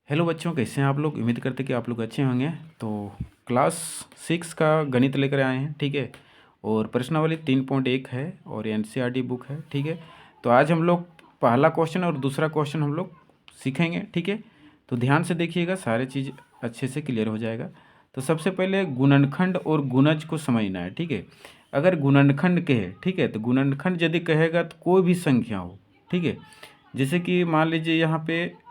Hello बच्चों, कैसे हैं आप लोग। उम्मीद करते हैं कि आप लोग अच्छे होंगे। तो क्लास 6 का गणित लेकर आए हैं, ठीक है। और प्रश्नावली 3.1 है और एनसीईआरटी बुक है, ठीक है। तो आज हम लोग पहला क्वेश्चन और दूसरा क्वेश्चन हम लोग सीखेंगे, ठीक है। तो ध्यान से देखिएगा, सारे चीज़ अच्छे से क्लियर हो जाएगा। तो सबसे पहले गुणनखंड और गुणज को समझना है, ठीक है। अगर गुणनखंड कहे, ठीक है, तो गुणनखंड यदि कहेगा तो कोई भी संख्या हो, ठीक है। जैसे कि मान लीजिए यहाँ पे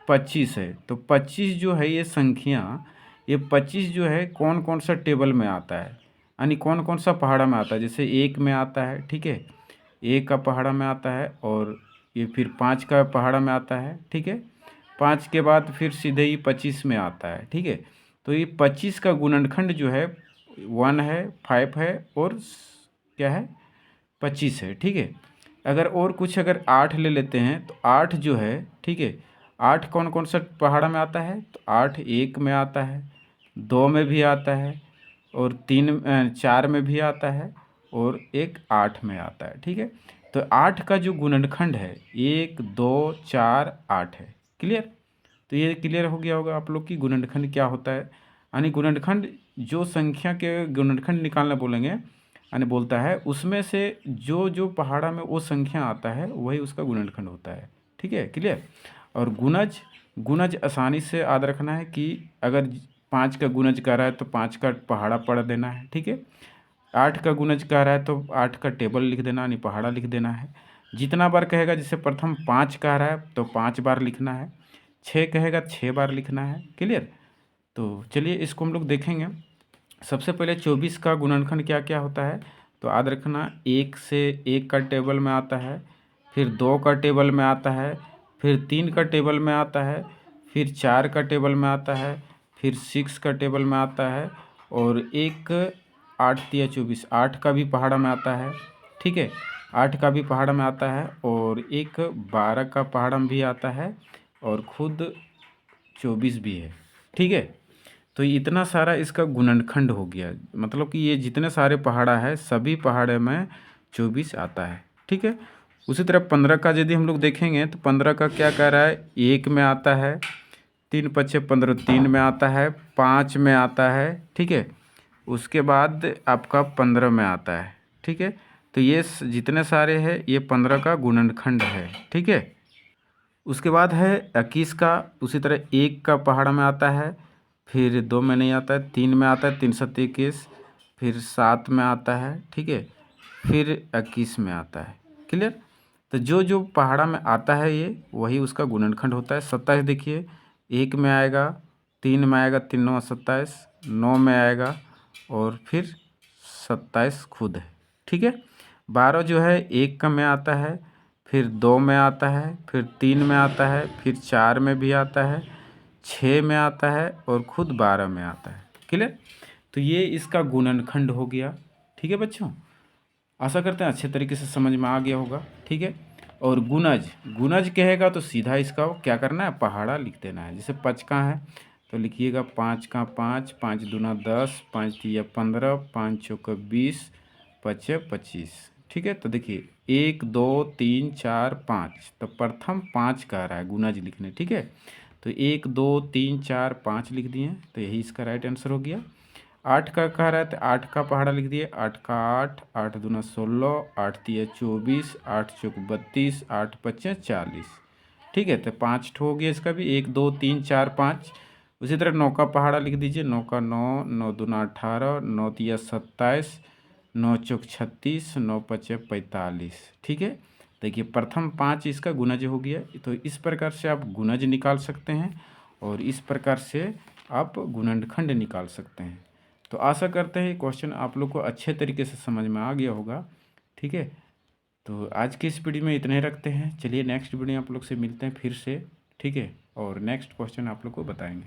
25 है, तो 25 जो है ये संख्या, ये 25 जो है कौन कौन सा टेबल में आता है, यानी कौन कौन सा पहाड़ा में आता है। जैसे एक में आता है, ठीक है, एक का पहाड़ा में आता है, और ये फिर 5 का पहाड़ा में आता है, ठीक है। 5 के बाद फिर सीधे ही 25 में आता है, ठीक है। तो ये 25 का गुणनखंड जो है 1 है, 5 है, और क्या है, 25 है, ठीक है। अगर और कुछ अगर 8 ले लेते हैं तो 8 जो है, ठीक है, 8 कौन कौन सा पहाड़ा में आता है, तो 8 1 में आता है, 2 में भी आता है, और 4 में भी आता है, और एक 8 में आता है, ठीक है। तो 8 का जो गुणनखंड है 1 2 4 8 है। क्लियर। तो ये क्लियर हो गया होगा आप लोग की गुणनखंड क्या होता है। यानी गुणनखंड, जो संख्या के गुणनखंड निकालना बोलेंगे, यानी बोलता है उसमें से जो जो पहाड़ा में वो संख्या आता है वही उसका गुणनखंड होता है, ठीक है। क्लियर। और गुणज, गुणज आसानी से याद रखना है कि अगर 5 का गुणज कर रहा है तो 5 का पहाड़ा पढ़ देना है, ठीक है। 8 का गुणज कह रहा है तो 8 का टेबल लिख देना, यानी पहाड़ा लिख देना है। जितना बार कहेगा, जैसे प्रथम 5 कह रहा है तो 5 बार लिखना है, 6 कहेगा 6 बार लिखना है। क्लियर। तो चलिए इसको हम लोग देखेंगे। सबसे पहले 24 का गुणनखंड क्या क्या होता है, तो याद रखना, 1 से 1 का टेबल में आता है, फिर 2 का टेबल में आता है, फिर 3 का टेबल में आता है, फिर 4 का टेबल में आता है, फिर 6 का टेबल में आता है, और एक 8 तिया 24, 8 का भी पहाड़ा में आता है, ठीक है। 8 का भी पहाड़ा में आता है, और एक 12 का पहाड़ा में भी आता है, और खुद 24 भी है, ठीक है। तो इतना सारा इसका गुणनखंड हो गया, मतलब कि ये जितने सारे पहाड़ा है सभी पहाड़े में 24 आता है, ठीक है। उसी तरह 15 का यदि हम लोग देखेंगे तो 15 का क्या कह रहा है, 1 में आता है, 3 पच्चे 15, 3 में आता है, 5 में आता है, ठीक है। उसके बाद आपका 15 में आता है, ठीक है। तो ये जितने सारे हैं ये 15 का गुणनखंड है, ठीक है। उसके बाद है 21 का, उसी तरह 1 का पहाड़ा में आता है, फिर 2 में नहीं आता है, 3 में आता है, 3 7 21, फिर 7 में आता है, ठीक है, फिर 21 में आता है। क्लियर। तो जो जो पहाड़ा में आता है ये वही उसका गुणनखंड होता है। 27 देखिए, 1 में आएगा, 3 में आएगा, 3 9 27, 9 में आएगा, और फिर 27 खुद है, ठीक है। 12 जो है 1 का में आता है, फिर 2 में आता है, फिर 3 में आता है, फिर 4 में भी आता है, 6 में आता है, और खुद 12 में आता है। क्लियर। तो ये इसका गुणनखंड हो गया, ठीक है बच्चों। आशा करते हैं अच्छे तरीके से समझ में आ गया होगा, ठीक है। और गुणज, गुणज कहेगा तो सीधा इसका क्या करना है, पहाड़ा लिख देना है। जैसे 5 का है तो लिखिएगा 5 का 5, 5 दूना 10, 5 तिया 15, 5 चौका 20, 5 25, ठीक है। तो देखिए 1 2 3 4 5, तो प्रथम 5 कह रहा है गुणज लिखने, ठीक है। तो 1 2 3 4 5 लिख दिए, तो यही इसका राइट आंसर हो गया। 8 का कह रहा है तो 8 का पहाड़ा लिख दिए, 8 का 8, 8 दूना 16, 8 तिया 24, 8 चौक 32, 8 पच्चे 40, ठीक है। तो 5 ठो हो गया इसका भी, 1 2 3 4 5। उसी तरह 9 का पहाड़ा लिख दीजिए, 9 का 9, 9 दूना 18, 9 तिया 27, 9 चौक 36, 9 पच्चे 45, ठीक है। देखिए प्रथम 5 इसका गुणज हो गया। तो इस प्रकार से आप गुणज निकाल सकते हैं, और इस प्रकार से आप गुणनखंड निकाल सकते हैं। तो आशा करते हैं क्वेश्चन आप लोग को अच्छे तरीके से समझ में आ गया होगा, ठीक है। तो आज की इस वीडियो में इतने रखते हैं। चलिए नेक्स्ट वीडियो आप लोग से मिलते हैं फिर से, ठीक है, और नेक्स्ट क्वेश्चन आप लोग को बताएंगे।